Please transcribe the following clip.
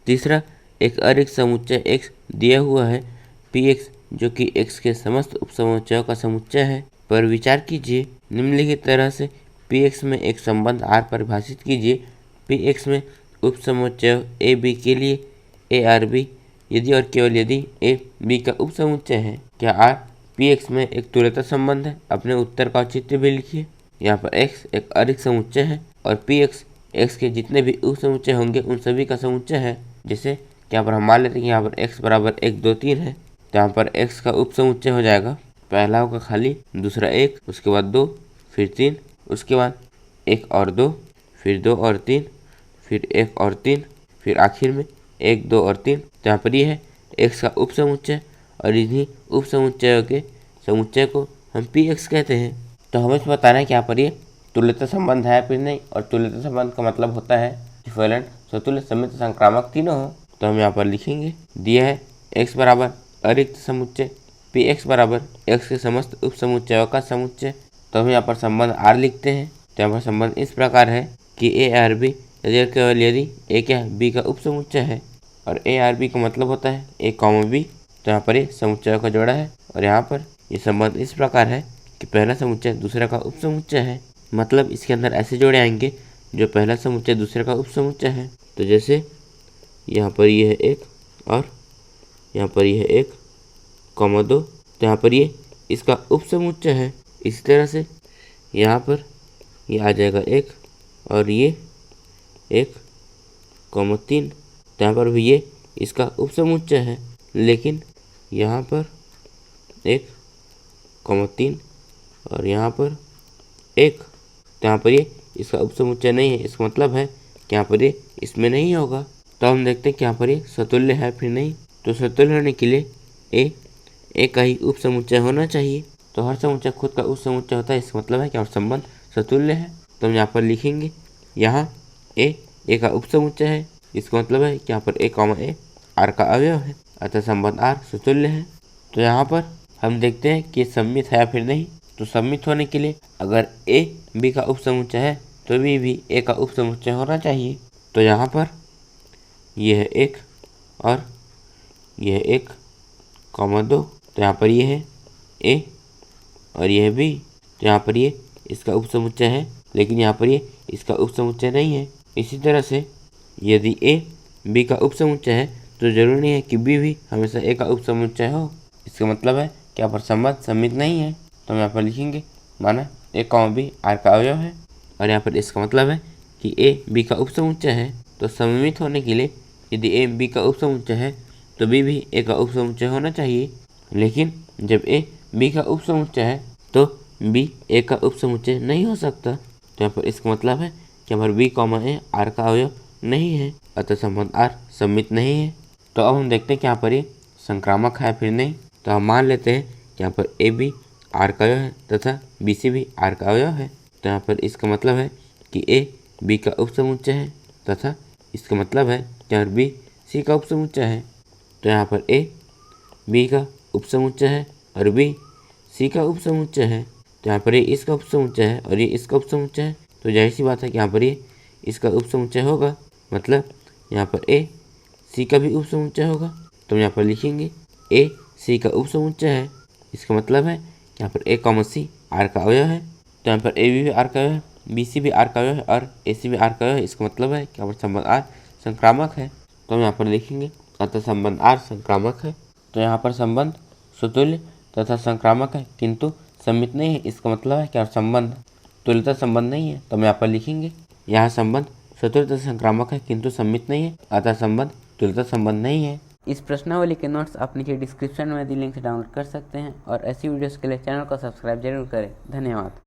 तीसरा, एक अरिक्त समुच्चय x दिया हुआ है Px जो कि x के समस्त उपसमुच्चयों का समुच्चय है। पर विचार कीजिए, निम्नलिखित तरह से Px में एक संबंध R परिभाषित कीजिए। Px में उपसमुच्चय a b के लिए a r b यदि और केवल यदि a b का उपसमुच्चय है। क्या R Px में एक तुल्यता संबंध है? अपने उत्तर का औचित्य भी लिखिए। यहाँ पर x एक अरिक्त समुच्चय है और Px x के जितने भी उपसमुच्चय होंगे उन सभी का समुच्चय है। जैसे यहाँ पर हम मान लेते हैं कि यहाँ पर x बराबर 1 2 3 है, तो यहाँ पर x का उपसमुच्चय हो जाएगा, पहला होगा खाली, दूसरा 1, उसके बाद 2, फिर 3, उसके बाद 1 और 2, फिर 2 और 3, फिर 1 और 3, फिर आखिर में 1 2 और 3। तो यहाँ पर ये है x का उपसमुच्चय और इन्हीं उपसमुच्चयों के समुच्चय को हम Px कहते हैं। तो हमें इसमें बताना है कि यहाँ पर ये तुल्यता संबंध है फिर नहीं, और तुल्यता संबंध का मतलब होता है इक्विवेलेंट, स्वतुल्य, समित, संक्रामक तीनों हो। तो हम यहाँ पर लिखेंगे, दिया है x बराबर अरिक्त समुच्चय Px बराबर x के समस्त उपसमुच्चयों का समुच्चय। तो हम यहाँ पर संबंध R लिखते हैं। तो यहाँ पर संबंध इस प्रकार है कि a r b यदि और केवल यदि a क्या b का उपसमुच्चय है, और a r b का मतलब होता है a b। तो यहाँ पर ये समुच्चयों का जोड़ा है, और यहाँ पर ये संबंध इस प्रकार है कि पहला समुच्चय दूसरे का उपसमुच्चय है। मतलब इसके अंदर ऐसे जोड़े आएंगे जो पहला समुच्चय दूसरे का उपसमुच्चय है। तो जैसे यहाँ पर ये है 1 और यहाँ पर ये है 1, 2, तो यहाँ पर ये इसका उपसमुच्चय है। इसी तरह से यहाँ पर ये आ जाएगा 1 और ये 1, 3, तो यहाँ पर भी ये इसका उपसमुच्चय है। लेकिन यहाँ पर 1, 3 और यहाँ पर 1, तो यहाँ पर ये इसका उपसमुच्चय नहीं है। इसका मतलब है कि यहाँ पर ये इसमें नहीं होगा। तो हम देखते हैं कि यहाँ पर ये सतुल्य है फिर नहीं। तो सतुल्य होने के लिए a का ही उपसमुच्चय होना चाहिए। तो हर समुच्चय खुद का उपसमुच्चय होता है, इसका मतलब है कि और संबंध सतुल्य है। तो हम यहाँ पर लिखेंगे, यहाँ a का उपसमुच्चय है, इसका मतलब है कि यहाँ पर a, R का अवयव है, अतः संबंध R सतुल्य है। तो यहाँ पर हम देखते हैं कि सममित है या फिर नहीं। तो सममित होने के लिए अगर a b का उपसमुच्चय है तो b भी a का उपसमुच्चय होना चाहिए। तो यहाँ पर यह है 1 और यह 1, 2, तो यहाँ पर ये है a और यह b, तो यहाँ पर ये इसका उपसमुच्चय है, लेकिन यहाँ पर ये इसका उपसमुच्चय नहीं है। इसी तरह से यदि a b का उपसमुच्चय है तो जरूरी नहीं है कि b भी हमेशा a का उपसमुच्चय हो। इसका मतलब है कि यहाँ पर संबंध सममित नहीं है। तो हम यहाँ पर लिखेंगे, माना a, b R का अवयव है, और यहाँ पर इसका मतलब है कि a b का उपसमुच्चय है। तो सममित होने के लिए यदि a b का उपसमुच्चय है तो b भी a का उपसमुच्चय होना चाहिए। लेकिन जब a b का उपसमुच्चय है तो b a का उपसमुच्चय नहीं हो सकता। तो यहाँ पर इसका मतलब है कि हमारा b, a R का अवयव नहीं है, अतः संबंध R सममित नहीं है। तो अब हम देखते हैं कि यहाँ पर ये संक्रामक है फिर नहीं। तो हम मान लेते हैं कि यहाँ पर a b R का अवयव है तथा b c भी R का अवयव है। तो यहाँ पर इसका मतलब है कि a b का उपसमुच्चय है तथा इसका मतलब है कि यहाँ b c का उपसमुच्चय है। तो यहाँ पर a b का उपसमुच्चय है और b c का उपसमुच्चय है। तो यहाँ पर ये इसका उपसमुच्चय है और ये इसका उपसमुच्चय है। तो जाहिर सी बात है कि यहाँ पर ये इसका उपसमुच्चय होगा, मतलब यहाँ पर a c का भी उपसमुच्चय होगा। तो हम यहाँ पर लिखेंगे a c का उपसमुच्चय है। इसका मतलब है कि यहाँ पर a, c R का अवयव है। तो यहाँ पर a b भी R का अवयव है, b c भी R का अवयव है और a c भी R का अवयव है। इसका मतलब है कि यहाँ पर संबंध R संक्रामक है। तो हम यहाँ पर लिखेंगे, अतः संबंध R संक्रामक है। तो यहाँ पर संबंध सतुल्य तथा संक्रामक है किंतु सममित नहीं है। इसका मतलब है कि और संबंध तुल्यता संबंध नहीं है। तो हम यहाँ पर लिखेंगे, यहाँ संबंध सतुल्य तथा संक्रामक है किंतु सममित नहीं है, अतः संबंध तुल्यता संबंध नहीं है। इस प्रश्नावली के नोट्स आप नीचे डिस्क्रिप्शन में दी लिंक से डाउनलोड कर सकते हैं और ऐसी वीडियोस के लिए चैनल को सब्सक्राइब जरूर करें। धन्यवाद।